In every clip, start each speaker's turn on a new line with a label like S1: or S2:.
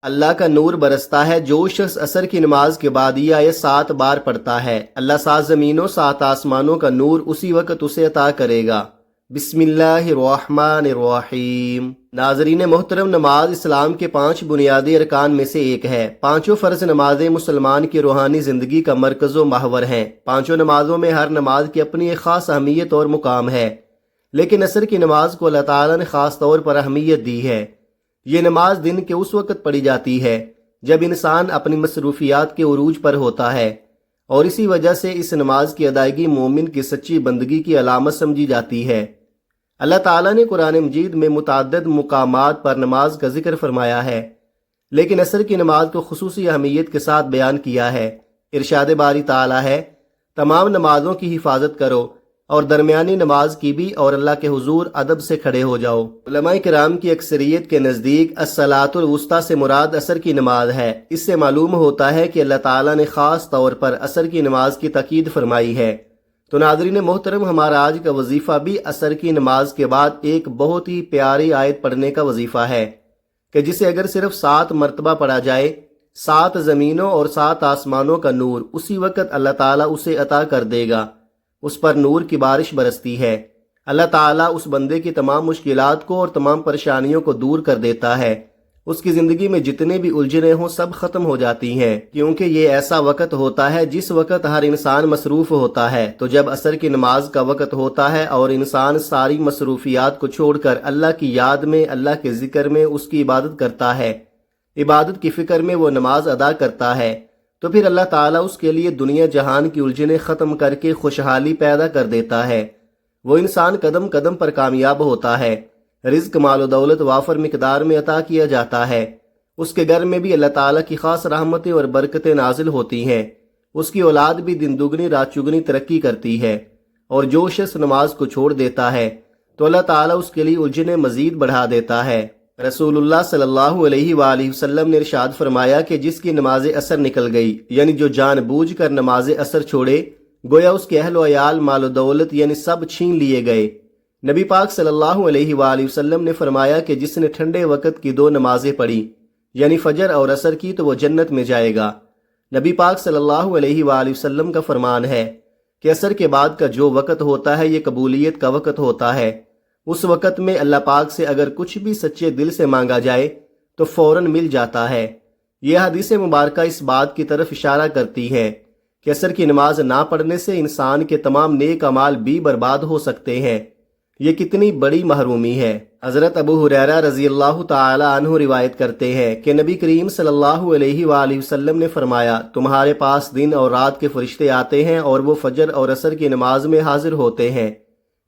S1: اللہ کا نور برستا ہے جو شخص عصر کی نماز کے بعد یہ آیت 7 بار پڑھتا ہے، اللہ 7 زمینوں 7 آسمانوں کا نور اسی وقت اسے عطا کرے گا۔ بسم اللہ الرحمن الرحیم۔ ناظرین محترم، نماز اسلام کے 5 بنیادی ارکان میں سے ایک ہے۔ 5 فرض نمازیں مسلمان کی روحانی زندگی کا مرکز و محور ہیں۔ 5 نمازوں میں ہر نماز کی اپنی ایک خاص اہمیت اور مقام ہے، لیکن عصر کی نماز کو اللہ تعالیٰ نے خاص طور پر اہمیت دی ہے۔ یہ نماز دن کے اس وقت پڑھی جاتی ہے جب انسان اپنی مصروفیات کے عروج پر ہوتا ہے، اور اسی وجہ سے اس نماز کی ادائیگی مومن کی سچی بندگی کی علامت سمجھی جاتی ہے۔ اللہ تعالیٰ نے قرآن مجید میں متعدد مقامات پر نماز کا ذکر فرمایا ہے، لیکن عصر کی نماز کو خصوصی اہمیت کے ساتھ بیان کیا ہے۔ ارشاد باری تعالیٰ ہے، تمام نمازوں کی حفاظت کرو اور درمیانی نماز کی بھی، اور اللہ کے حضور ادب سے کھڑے ہو جاؤ۔ علماء کرام کی اکثریت کے نزدیک الصلاۃ الوسطیٰ سے مراد عصر کی نماز ہے۔ اس سے معلوم ہوتا ہے کہ اللہ تعالیٰ نے خاص طور پر عصر کی نماز کی تاکید فرمائی ہے۔ تو ناظرین محترم، ہمارا آج کا وظیفہ بھی عصر کی نماز کے بعد ایک بہت ہی پیاری آیت پڑھنے کا وظیفہ ہے کہ جسے اگر صرف 7 مرتبہ پڑھا جائے، 7 زمینوں اور 7 آسمانوں کا نور اسی وقت اللہ تعالیٰ اسے عطا کر دے گا۔ اس پر نور کی بارش برستی ہے۔ اللہ تعالیٰ اس بندے کی تمام مشکلات کو اور تمام پریشانیوں کو دور کر دیتا ہے۔ اس کی زندگی میں جتنے بھی الجھنیں ہوں سب ختم ہو جاتی ہیں، کیونکہ یہ ایسا وقت ہوتا ہے جس وقت ہر انسان مصروف ہوتا ہے۔ تو جب عصر کی نماز کا وقت ہوتا ہے اور انسان ساری مصروفیات کو چھوڑ کر اللہ کی یاد میں، اللہ کے ذکر میں اس کی عبادت کرتا ہے، عبادت کی فکر میں وہ نماز ادا کرتا ہے، تو پھر اللہ تعالیٰ اس کے لیے دنیا جہان کی الجھنیں ختم کر کے خوشحالی پیدا کر دیتا ہے۔ وہ انسان قدم قدم پر کامیاب ہوتا ہے، رزق مال و دولت وافر مقدار میں عطا کیا جاتا ہے، اس کے گھر میں بھی اللہ تعالیٰ کی خاص رحمتیں اور برکتیں نازل ہوتی ہیں، اس کی اولاد بھی دن دگنی رات چگنی ترقی کرتی ہے، اور جو شخص نماز کو چھوڑ دیتا ہے تو اللہ تعالیٰ اس کے لیے الجھنیں مزید بڑھا دیتا ہے۔ رسول اللہ صلی اللہ علیہ وآلہ وسلم نے ارشاد فرمایا کہ جس کی نماز عصر نکل گئی، یعنی جو جان بوجھ کر نماز عصر چھوڑے، گویا اس کے اہل و عیال، مال و دولت یعنی سب چھین لیے گئے۔ نبی پاک صلی اللہ علیہ وآلہ وسلم نے فرمایا کہ جس نے ٹھنڈے وقت کی 2 نمازیں پڑھی، یعنی فجر اور عصر کی، تو وہ جنت میں جائے گا۔ نبی پاک صلی اللہ علیہ وآلہ وسلم کا فرمان ہے کہ عصر کے بعد کا جو وقت ہوتا ہے یہ قبولیت کا وقت ہوتا ہے۔ اس وقت میں اللہ پاک سے اگر کچھ بھی سچے دل سے مانگا جائے تو فوراً مل جاتا ہے۔ یہ حدیث مبارکہ اس بات کی طرف اشارہ کرتی ہے کہ عصر کی نماز نہ پڑھنے سے انسان کے تمام نیک اعمال بھی برباد ہو سکتے ہیں۔ یہ کتنی بڑی محرومی ہے۔ حضرت ابو ہریرہ رضی اللہ تعالی عنہ روایت کرتے ہیں کہ نبی کریم صلی اللہ علیہ وآلہ وسلم نے فرمایا، تمہارے پاس دن اور رات کے فرشتے آتے ہیں اور وہ فجر اور عصر کی نماز میں حاضر ہوتے ہیں۔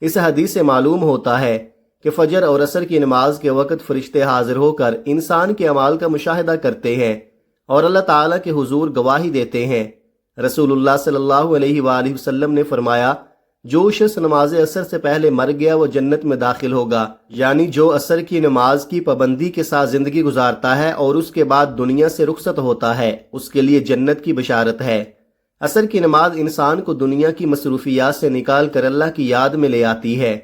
S1: اس حدیث سے معلوم ہوتا ہے کہ فجر اور عصر کی نماز کے وقت فرشتے حاضر ہو کر انسان کے اعمال کا مشاہدہ کرتے ہیں اور اللہ تعالیٰ کے حضور گواہی دیتے ہیں۔ رسول اللہ صلی اللہ علیہ وآلہ وسلم نے فرمایا، جو شخص نماز عصر سے پہلے مر گیا وہ جنت میں داخل ہوگا، یعنی جو عصر کی نماز کی پابندی کے ساتھ زندگی گزارتا ہے اور اس کے بعد دنیا سے رخصت ہوتا ہے، اس کے لیے جنت کی بشارت ہے۔ عصر کی نماز انسان کو دنیا کی مصروفیات سے نکال کر اللہ کی یاد میں لے آتی ہے۔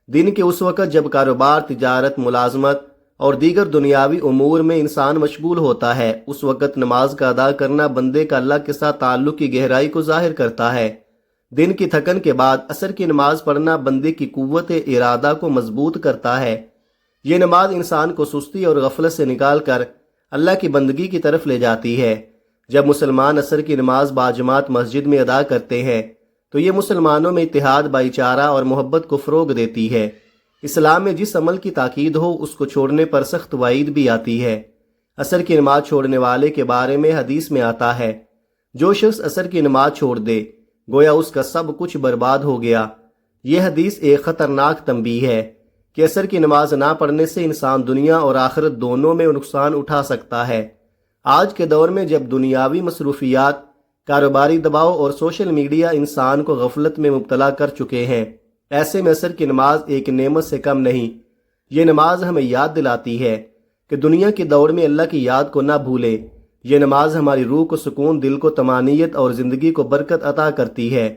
S1: دن کے اس وقت جب کاروبار، تجارت، ملازمت اور دیگر دنیاوی امور میں انسان مشغول ہوتا ہے، اس وقت نماز کا ادا کرنا بندے کا اللہ کے ساتھ تعلق کی گہرائی کو ظاہر کرتا ہے۔ دن کی تھکن کے بعد عصر کی نماز پڑھنا بندے کی قوت ارادہ کو مضبوط کرتا ہے۔ یہ نماز انسان کو سستی اور غفلت سے نکال کر اللہ کی بندگی کی طرف لے جاتی ہے۔ جب مسلمان عصر کی نماز باجماعت مسجد میں ادا کرتے ہیں تو یہ مسلمانوں میں اتحاد، بھائی چارہ اور محبت کو فروغ دیتی ہے۔ اسلام میں جس عمل کی تاکید ہو اس کو چھوڑنے پر سخت وعید بھی آتی ہے۔ عصر کی نماز چھوڑنے والے کے بارے میں حدیث میں آتا ہے، جو شخص عصر کی نماز چھوڑ دے گویا اس کا سب کچھ برباد ہو گیا۔ یہ حدیث ایک خطرناک تنبیہ ہے کہ عصر کی نماز نہ پڑھنے سے انسان دنیا اور آخرت دونوں میں نقصان اٹھا سکتا ہے۔ آج کے دور میں جب دنیاوی مصروفیات، کاروباری دباؤ اور سوشل میڈیا انسان کو غفلت میں مبتلا کر چکے ہیں، ایسے میں عصر کی نماز ایک نعمت سے کم نہیں۔ یہ نماز ہمیں یاد دلاتی ہے کہ دنیا کی دوڑ میں اللہ کی یاد کو نہ بھولے۔ یہ نماز ہماری روح کو سکون، دل کو طمانینت اور زندگی کو برکت عطا کرتی ہے۔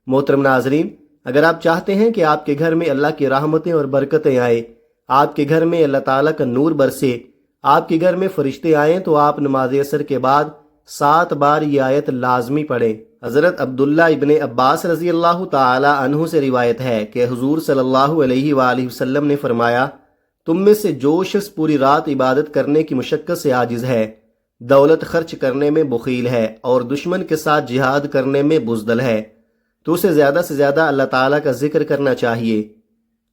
S1: محترم ناظرین، اگر آپ چاہتے ہیں کہ آپ کے گھر میں اللہ کی رحمتیں اور برکتیں آئیں، آپ کے گھر میں اللہ تعالیٰ کا نور برسے، آپ کے گھر میں فرشتے آئیں تو آپ نماز عصر کے بعد 7 بار یہ آیت لازمی پڑھیں۔ حضرت عبداللہ ابن عباس رضی اللہ تعالی عنہ سے روایت ہے کہ حضور صلی اللہ علیہ وآلہ وسلم نے فرمایا، تم میں سے جو شخص پوری رات عبادت کرنے کی مشقت سے عاجز ہے، دولت خرچ کرنے میں بخیل ہے اور دشمن کے ساتھ جہاد کرنے میں بزدل ہے، تو اسے زیادہ سے زیادہ اللہ تعالیٰ کا ذکر کرنا چاہیے۔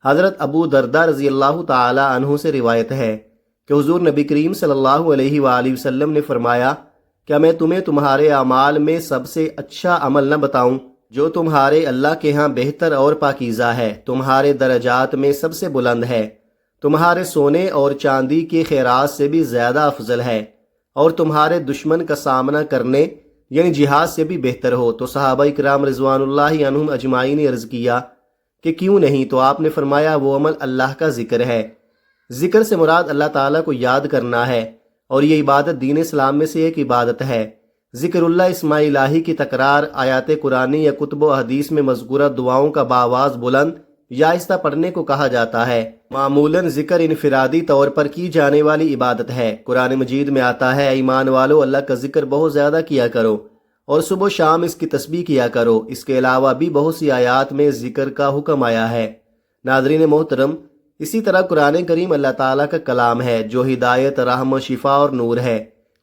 S1: حضرت ابو درداء رضی اللہ تعالی عنہ سے روایت ہے کہ حضور نبی کریم صلی اللہ علیہ وآلہ وسلم نے فرمایا، کیا میں تمہیں تمہارے اعمال میں سب سے اچھا عمل نہ بتاؤں جو تمہارے اللہ کے ہاں بہتر اور پاکیزہ ہے، تمہارے درجات میں سب سے بلند ہے، تمہارے سونے اور چاندی کے خیرات سے بھی زیادہ افضل ہے، اور تمہارے دشمن کا سامنا کرنے یعنی جہاد سے بھی بہتر ہو؟ تو صحابہ کرام رضوان اللہ عنہم اجمعین نے عرض کیا کہ کیوں نہیں؟ تو آپ نے فرمایا، وہ عمل اللہ کا ذکر ہے۔ ذکر سے مراد اللہ تعالیٰ کو یاد کرنا ہے، اور یہ عبادت دین اسلام میں سے ایک عبادت ہے۔ ذکر اللہ اسماء الہی کی تکرار آیات قرآنی یا کتب و حدیث میں مذکورہ دعاؤں کا بآواز بلند یا آہستہ پڑھنے کو کہا جاتا ہے۔ معمولاً ذکر انفرادی طور پر کی جانے والی عبادت ہے۔ قرآن مجید میں آتا ہے، ایمان والو اللہ کا ذکر بہت زیادہ کیا کرو اور صبح و شام اس کی تسبیح کیا کرو۔ اس کے علاوہ بھی بہت سی آیات میں ذکر کا حکم آیا ہے۔ ناظرین محترم، اسی طرح قرآن کریم اللہ تعالیٰ کا کلام ہے جو ہدایت، رحم، شفا اور نور ہے۔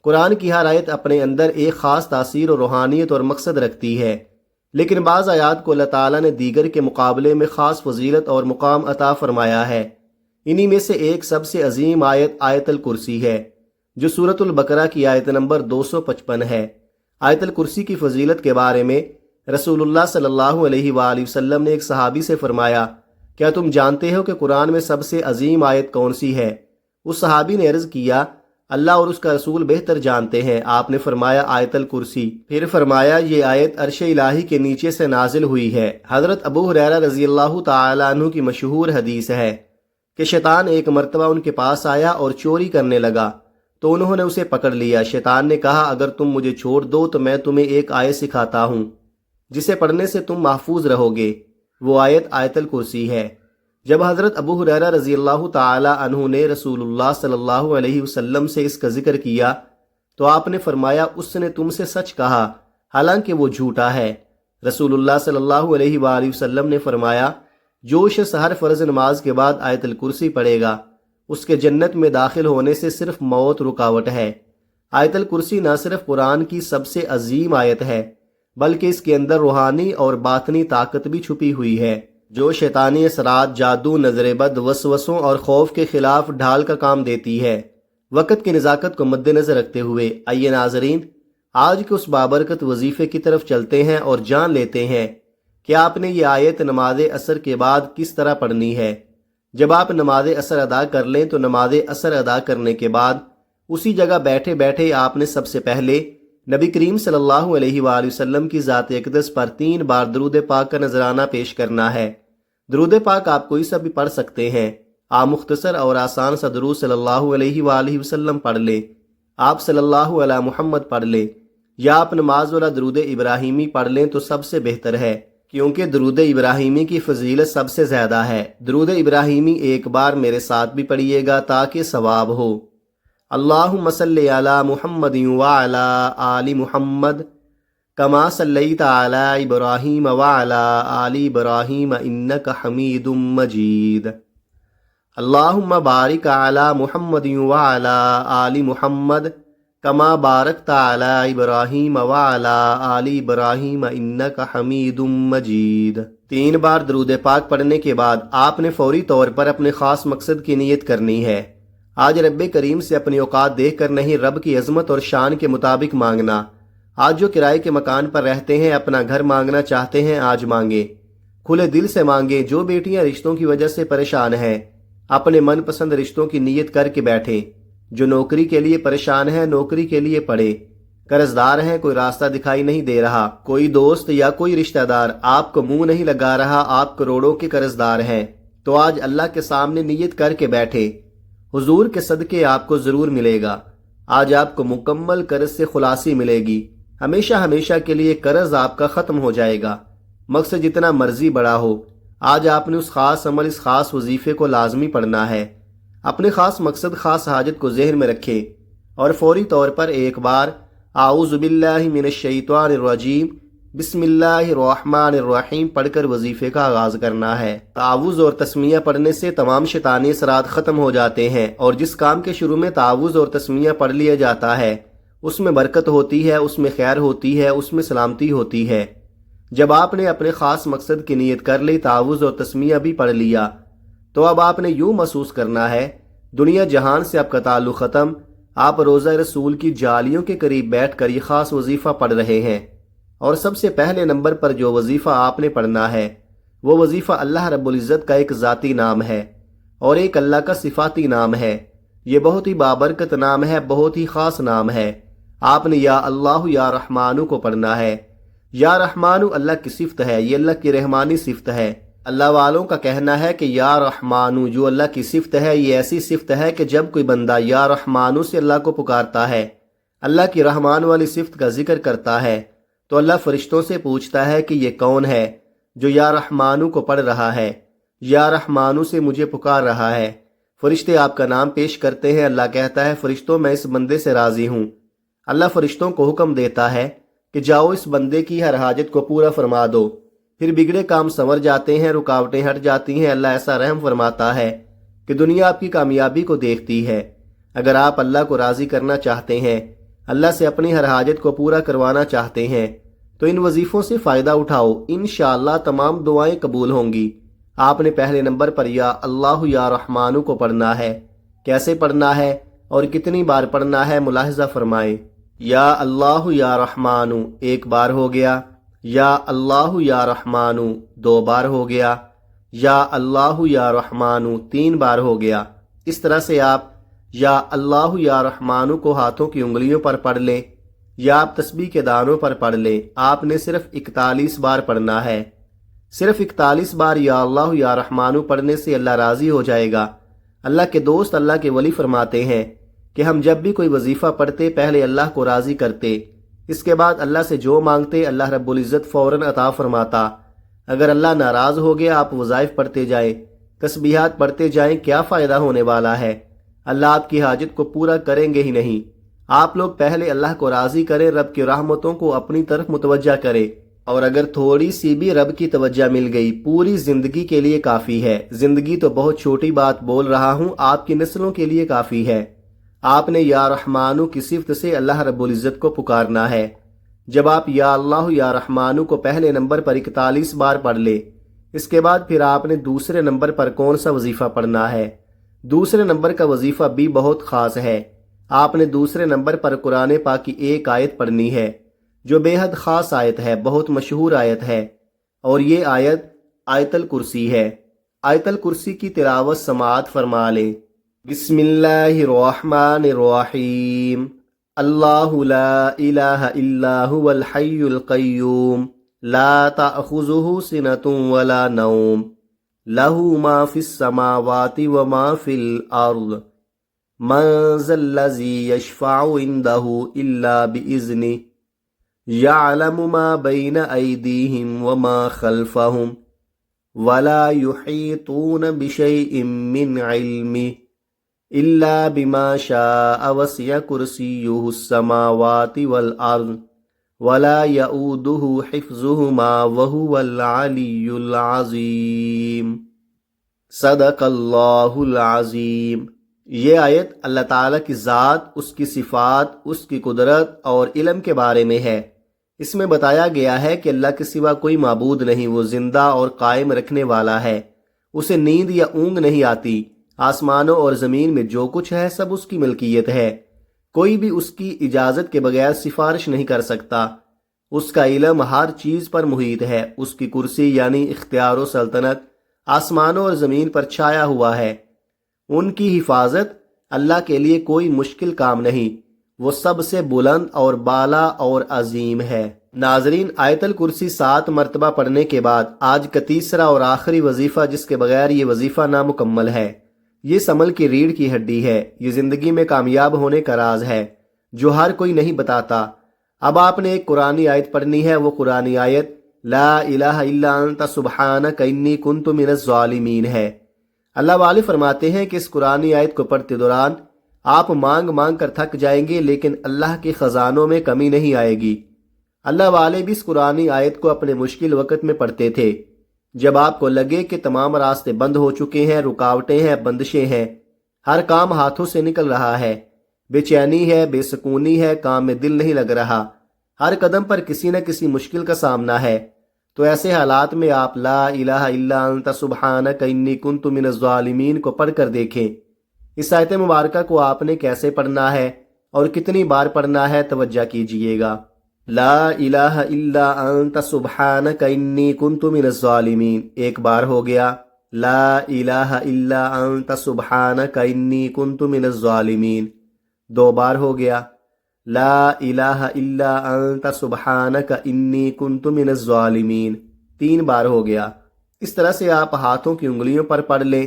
S1: قرآن کی ہر آیت اپنے اندر ایک خاص تاثیر اور روحانیت اور مقصد رکھتی ہے، لیکن بعض آیات کو اللہ تعالیٰ نے دیگر کے مقابلے میں خاص فضیلت اور مقام عطا فرمایا ہے۔ انہی میں سے ایک سب سے عظیم آیت آیت الکرسی ہے، جو سورۃ البقرہ کی آیت نمبر 255 ہے۔ آیت الکرسی کی فضیلت کے بارے میں رسول اللہ صلی اللہ علیہ وآلہ وسلم نے ایک صحابی سے فرمایا، کیا تم جانتے ہو کہ قرآن میں سب سے عظیم آیت کون سی ہے؟ اس صحابی نے عرض کیا، اللہ اور اس کا رسول بہتر جانتے ہیں۔ آپ نے فرمایا، آیت الکرسی۔ پھر فرمایا، یہ آیت عرش الہی کے نیچے سے نازل ہوئی ہے۔ حضرت ابو ہریرہ رضی اللہ تعالی عنہ کی مشہور حدیث ہے کہ شیطان ایک مرتبہ ان کے پاس آیا اور چوری کرنے لگا، تو انہوں نے اسے پکڑ لیا۔ شیطان نے کہا، اگر تم مجھے چھوڑ دو تو میں تمہیں ایک آیت سکھاتا ہوں جسے پڑھنے سے تم محفوظ رہو گے۔ وہ آیت آیت الکرسی ہے۔ جب حضرت ابو ہریرہ رضی اللہ تعالی عنہ نے رسول اللہ صلی اللہ علیہ وسلم سے اس کا ذکر کیا تو آپ نے فرمایا، اس نے تم سے سچ کہا، حالانکہ وہ جھوٹا ہے۔ رسول اللہ صلی اللہ علیہ وآلہ وسلم نے فرمایا، جو شخص ہر فرض نماز کے بعد آیت الکرسی پڑھے گا، اس کے جنت میں داخل ہونے سے صرف موت رکاوٹ ہے۔ آیت الکرسی نہ صرف قرآن کی سب سے عظیم آیت ہے، بلکہ اس کے اندر روحانی اور باطنی طاقت بھی چھپی ہوئی ہے، جو شیطانی اثرات، جادو، نظر بد، وسوسوں اور خوف کے خلاف ڈھال کا کام دیتی ہے۔ وقت کی نزاکت کو مد نظر رکھتے ہوئے آئیے ناظرین، آج کے اس بابرکت وظیفے کی طرف چلتے ہیں اور جان لیتے ہیں کہ آپ نے یہ آیت نماز عصر کے بعد کس طرح پڑھنی ہے۔ جب آپ نماز عصر ادا کر لیں تو نماز عصر ادا کرنے کے بعد اسی جگہ بیٹھے بیٹھے آپ نے سب سے پہلے نبی کریم صلی اللہ علیہ وآلہ وسلم کی ذات اقدس پر 3 بار درود پاک کا نذرانہ پیش کرنا ہے۔ درود پاک آپ کوئی سا بھی پڑھ سکتے ہیں۔ آپ مختصر اور آسان سا درود صلی اللہ علیہ وآلہ وسلم پڑھ لیں۔ آپ صلی اللہ علیہ محمد پڑھ لیں، یا آپ نماز والا درود ابراہیمی پڑھ لیں تو سب سے بہتر ہے، کیونکہ درود ابراہیمی کی فضیلت سب سے زیادہ ہے۔ درود ابراہیمی ایک بار میرے ساتھ بھی پڑھیے گا تاکہ ثواب ہو۔ اللہم صلی علی محمد وعلی آل محمد کما صلیت علی ابراہیم وعلی آل ابراہیم انک حمید مجید۔ اللہم بارک علی محمد وعلی آل محمد کما بارکت علی ابراہیم وعلی آل ابراہیم انک حمید مجید۔ 3 بار درود پاک پڑھنے کے بعد آپ نے فوری طور پر اپنے خاص مقصد کی نیت کرنی ہے۔ آج رب کریم سے اپنی اوقات دیکھ کر نہیں، رب کی عظمت اور شان کے مطابق مانگنا۔ آج جو کرائے کے مکان پر رہتے ہیں، اپنا گھر مانگنا چاہتے ہیں، آج مانگیں، کھلے دل سے مانگیں۔ جو بیٹیاں رشتوں کی وجہ سے پریشان ہیں، اپنے من پسند رشتوں کی نیت کر کے بیٹھیں۔ جو نوکری کے لیے پریشان ہیں، نوکری کے لیے پڑھیں۔ قرض دار ہیں، کوئی راستہ دکھائی نہیں دے رہا، کوئی دوست یا کوئی رشتہ دار آپ کو منہ نہیں لگا رہا، آپ کروڑوں کے قرض دار ہیں، تو آج اللہ کے سامنے نیت کر کے بیٹھیں۔ حضور کے صدقے آپ کو ضرور ملے گا۔ آج آپ کو مکمل قرض سے خلاصی ملے گی، ہمیشہ ہمیشہ کے لیے قرض آپ کا ختم ہو جائے گا۔ مقصد جتنا مرضی بڑا ہو، آج آپ نے اس خاص عمل، اس خاص وظیفے کو لازمی پڑھنا ہے۔ اپنے خاص مقصد خاص حاجت کو ذہن میں رکھیں اور فوری طور پر ایک بار اعوذ باللہ من الشیطان الرجیم بسم اللہ الرحمن الرحیم پڑھ کر وظیفے کا آغاز کرنا ہے۔ تعوذ اور تسمیہ پڑھنے سے تمام شیطانی اثرات ختم ہو جاتے ہیں، اور جس کام کے شروع میں تعوذ اور تسمیہ پڑھ لیا جاتا ہے اس میں برکت ہوتی ہے، اس میں خیر ہوتی ہے، اس میں سلامتی ہوتی ہے۔ جب آپ نے اپنے خاص مقصد کی نیت کر لی، تعوذ اور تسمیہ بھی پڑھ لیا، تو اب آپ نے یوں محسوس کرنا ہے دنیا جہان سے آپ کا تعلق ختم، آپ روضہ رسول کی جالیوں کے قریب بیٹھ کر یہ خاص وظیفہ پڑھ رہے ہیں۔ اور سب سے پہلے نمبر پر جو وظیفہ آپ نے پڑھنا ہے وہ وظیفہ اللہ رب العزت کا ایک ذاتی نام ہے اور ایک اللہ کا صفاتی نام ہے۔ یہ بہت ہی بابرکت نام ہے، بہت ہی خاص نام ہے۔ آپ نے یا اللہ یا رحمانو کو پڑھنا ہے۔ یا رحمانو اللہ کی صفت ہے، یہ اللہ کی رحمانی صفت ہے۔ اللہ والوں کا کہنا ہے کہ یا رحمانو جو اللہ کی صفت ہے، یہ ایسی صفت ہے کہ جب کوئی بندہ یا رحمانو سے اللہ کو پکارتا ہے، اللہ کی رحمان والی صفت کا ذکر کرتا ہے، تو اللہ فرشتوں سے پوچھتا ہے کہ یہ کون ہے جو یا رحمانو کو پڑھ رہا ہے، یا رحمانو سے مجھے پکار رہا ہے۔ فرشتے آپ کا نام پیش کرتے ہیں، اللہ کہتا ہے فرشتوں میں اس بندے سے راضی ہوں۔ اللہ فرشتوں کو حکم دیتا ہے کہ جاؤ اس بندے کی ہر حاجت کو پورا فرما دو۔ پھر بگڑے کام سنور جاتے ہیں، رکاوٹیں ہٹ جاتی ہیں۔ اللہ ایسا رحم فرماتا ہے کہ دنیا آپ کی کامیابی کو دیکھتی ہے۔ اگر آپ اللہ کو راضی کرنا چاہتے ہیں، اللہ سے اپنی ہر حاجت کو پورا کروانا چاہتے ہیں، تو ان وظیفوں سے فائدہ اٹھاؤ، انشاءاللہ تمام دعائیں قبول ہوں گی۔ آپ نے پہلے نمبر پر یا اللہ یا رحمانو کو پڑھنا ہے۔ کیسے پڑھنا ہے اور کتنی بار پڑھنا ہے ملاحظہ فرمائیں۔ یا اللہ یا رحمانو ایک بار ہو گیا، یا اللہ یا رحمانو 2 بار ہو گیا، یا اللہ یا رحمانو 3 بار ہو گیا۔ اس طرح سے آپ یا اللہ یا رحمانو کو ہاتھوں کی انگلیوں پر پڑھ لیں یا آپ تسبیح کے دانوں پر پڑھ لیں۔ آپ نے صرف 41 بار پڑھنا ہے۔ صرف 41 بار یا اللہ یا رحمانو پڑھنے سے اللہ راضی ہو جائے گا۔ اللہ کے دوست، اللہ کے ولی فرماتے ہیں کہ ہم جب بھی کوئی وظیفہ پڑھتے پہلے اللہ کو راضی کرتے، اس کے بعد اللہ سے جو مانگتے اللہ رب العزت فوراً عطا فرماتا۔ اگر اللہ ناراض ہو گیا، آپ وظائف پڑھتے جائیں، تسبیحات پڑھتے جائیں، کیا فائدہ ہونے والا ہے؟ اللہ آپ کی حاجت کو پورا کریں گے ہی نہیں۔ آپ لوگ پہلے اللہ کو راضی کریں، رب کی رحمتوں کو اپنی طرف متوجہ کریں، اور اگر تھوڑی سی بھی رب کی توجہ مل گئی پوری زندگی کے لیے کافی ہے۔ زندگی تو بہت چھوٹی بات بول رہا ہوں، آپ کی نسلوں کے لیے کافی ہے۔ آپ نے یا رحمانو کی صفت سے اللہ رب العزت کو پکارنا ہے۔ جب آپ یا اللہ یا رحمانو کو پہلے نمبر پر 41 بار پڑھ لے، اس کے بعد پھر آپ نے دوسرے نمبر پر کون سا وظیفہ پڑھنا ہے؟ دوسرے نمبر کا وظیفہ بھی بہت خاص ہے۔ آپ نے دوسرے نمبر پر قرآن پاک کی ایک آیت پڑھنی ہے جو بے حد خاص آیت ہے، بہت مشہور آیت ہے، اور یہ آیت آیت الکرسی ہے۔ آیت الکرسی کی تلاوت سماعت فرما لیں۔ بسم اللہ الرحمن الرحیم۔ اللہ لا الہ الا هو الحی القیوم لا تأخذہ سنۃ ولا نوم لہ ما فی السماوات وما فی الارض من ذا الذی یشفع عندہ الا بإذنہ یعلم ما بین ایدیہم وما خلفہم ولا یحیطون بشیء من علمہ الا بما شاء وسع کرسیہ السماوات والارض ولا یؤودہ حفظہما وہو العلی العظیم۔ صدق اللہ العظیم۔ یہ آیت اللہ تعالیٰ کی ذات، اس کی صفات، اس کی قدرت اور علم کے بارے میں ہے۔ اس میں بتایا گیا ہے کہ اللہ کے سوا کوئی معبود نہیں، وہ زندہ اور قائم رکھنے والا ہے، اسے نیند یا اونگ نہیں آتی۔ آسمانوں اور زمین میں جو کچھ ہے سب اس کی ملکیت ہے، کوئی بھی اس کی اجازت کے بغیر سفارش نہیں کر سکتا۔ اس کا علم ہر چیز پر محیط ہے، اس کی کرسی یعنی اختیار و سلطنت آسمانوں اور زمین پر چھایا ہوا ہے۔ ان کی حفاظت اللہ کے لیے کوئی مشکل کام نہیں، وہ سب سے بلند اور بالا اور عظیم ہے۔ ناظرین، آیت الکرسی 7 مرتبہ پڑھنے کے بعد آج کا تیسرا اور آخری وظیفہ، جس کے بغیر یہ وظیفہ نامکمل ہے، یہ سمل کی ریڑھ کی ہڈی ہے، یہ زندگی میں کامیاب ہونے کا راز ہے جو ہر کوئی نہیں بتاتا۔ اب آپ نے ایک قرآنی آیت پڑھنی ہے، وہ قرآنی آیت لا الہ الا انت سبحانک انی کنت من الظالمین ہے۔ اللہ والے فرماتے ہیں کہ اس قرآنی آیت کو پڑھتے دوران آپ مانگ مانگ کر تھک جائیں گے، لیکن اللہ کے خزانوں میں کمی نہیں آئے گی۔ اللہ والے بھی اس قرآنی آیت کو اپنے مشکل وقت میں پڑھتے تھے، جب آپ کو لگے کہ تمام راستے بند ہو چکے ہیں، رکاوٹیں ہیں، بندشیں ہیں، ہر کام ہاتھوں سے نکل رہا ہے، بے چینی ہے، بے سکونی ہے، کام میں دل نہیں لگ رہا، ہر قدم پر کسی نہ کسی مشکل کا سامنا ہے۔ تو ایسے حالات میں آپ لا الہ الا انت سبحانک انی کنت من الظالمین کو پڑھ کر دیکھیں۔ اس آیت مبارکہ کو آپ نے کیسے پڑھنا ہے اور کتنی بار پڑھنا ہے، توجہ کیجئے گا۔ لا الہ الا انت سبحانک انی کنت من الظالمین ایک بار ہو گیا، لا الہ الا انت سبحانک انی کنت من الظالمین دو بار ہو گیا، لا الہ الا انت سبحانک انی کنت من الظالمین تین بار ہو گیا۔ اس طرح سے آپ ہاتھوں کی انگلیوں پر پڑھ لیں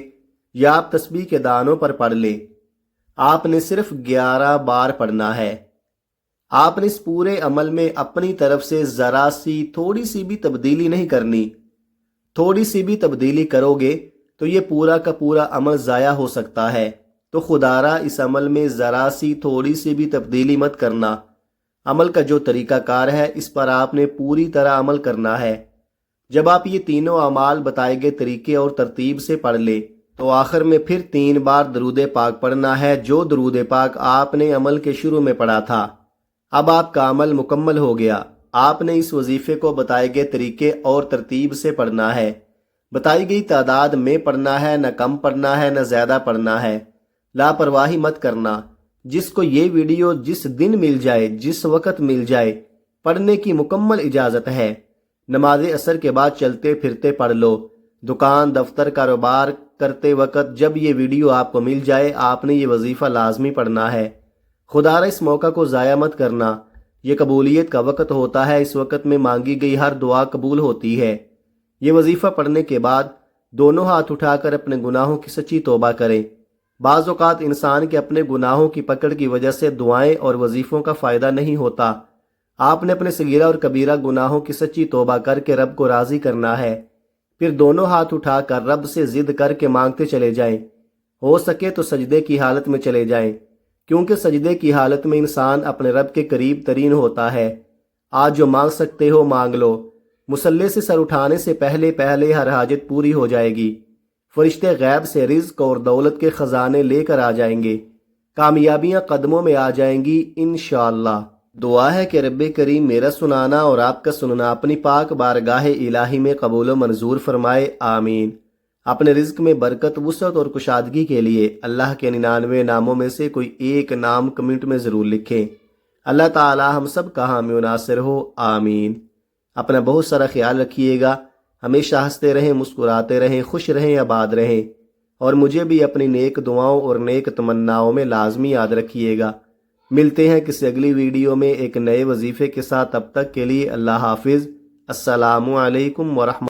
S1: یا آپ تسبیح کے دانوں پر پڑھ لیں، آپ نے صرف 11 بار پڑھنا ہے۔ آپ نے اس پورے عمل میں اپنی طرف سے ذرا سی تھوڑی سی بھی تبدیلی نہیں کرنی۔ تھوڑی سی بھی تبدیلی کرو گے تو یہ پورا کا پورا عمل ضائع ہو سکتا ہے، تو خدا را اس عمل میں ذرا سی تھوڑی سی بھی تبدیلی مت کرنا۔ عمل کا جو طریقہ کار ہے اس پر آپ نے پوری طرح عمل کرنا ہے۔ جب آپ یہ تینوں اعمال بتائے گئے طریقے اور ترتیب سے پڑھ لیں تو آخر میں پھر 3 بار درود پاک پڑھنا ہے، جو درود پاک آپ نے عمل کے شروع میں پڑھا تھا۔ اب آپ کا عمل مکمل ہو گیا۔ آپ نے اس وظیفے کو بتائے گئے طریقے اور ترتیب سے پڑھنا ہے، بتائی گئی تعداد میں پڑھنا ہے، نہ کم پڑھنا ہے نہ زیادہ پڑھنا ہے۔ لاپرواہی مت کرنا۔ جس کو یہ ویڈیو جس دن مل جائے، جس وقت مل جائے، پڑھنے کی مکمل اجازت ہے۔ نماز عصر کے بعد چلتے پھرتے پڑھ لو، دکان دفتر کاروبار کرتے وقت جب یہ ویڈیو آپ کو مل جائے آپ نے یہ وظیفہ لازمی پڑھنا ہے۔ خدا را اس موقع کو ضائع مت کرنا۔ یہ قبولیت کا وقت ہوتا ہے، اس وقت میں مانگی گئی ہر دعا قبول ہوتی ہے۔ یہ وظیفہ پڑھنے کے بعد دونوں ہاتھ اٹھا کر اپنے گناہوں کی سچی توبہ کریں۔ بعض اوقات انسان کے اپنے گناہوں کی پکڑ کی وجہ سے دعائیں اور وظیفوں کا فائدہ نہیں ہوتا۔ آپ نے اپنے صغیرہ اور کبیرہ گناہوں کی سچی توبہ کر کے رب کو راضی کرنا ہے، پھر دونوں ہاتھ اٹھا کر رب سے ضد کر کے مانگتے چلے جائیں۔ ہو سکے تو سجدے کی حالت میں چلے جائیں، کیونکہ سجدے کی حالت میں انسان اپنے رب کے قریب ترین ہوتا ہے۔ آج جو مانگ سکتے ہو مانگ لو۔ مصلے سے سر اٹھانے سے پہلے پہلے ہر حاجت پوری ہو جائے گی۔ فرشتے غیب سے رزق اور دولت کے خزانے لے کر آ جائیں گے، کامیابیاں قدموں میں آ جائیں گی انشاءاللہ۔ دعا ہے کہ رب کریم میرا سنانا اور آپ کا سننا اپنی پاک بارگاہ الہی میں قبول و منظور فرمائے، آمین۔ اپنے رزق میں برکت، وسعت اور کشادگی کے لیے اللہ کے 99 ناموں میں سے کوئی ایک نام کمنٹ میں ضرور لکھیں۔ اللہ تعالی ہم سب کا حامی و ناصر ہو، آمین۔ اپنا بہت سارا خیال رکھیے گا، ہمیشہ ہنستے رہیں، مسکراتے رہیں، خوش رہیں، آباد رہیں، اور مجھے بھی اپنی نیک دعاؤں اور نیک تمناؤں میں لازمی یاد رکھیے گا۔ ملتے ہیں کسی اگلی ویڈیو میں ایک نئے وظیفے کے ساتھ، تب تک کے لیے اللہ حافظ۔ السلام علیکم ورحمۃ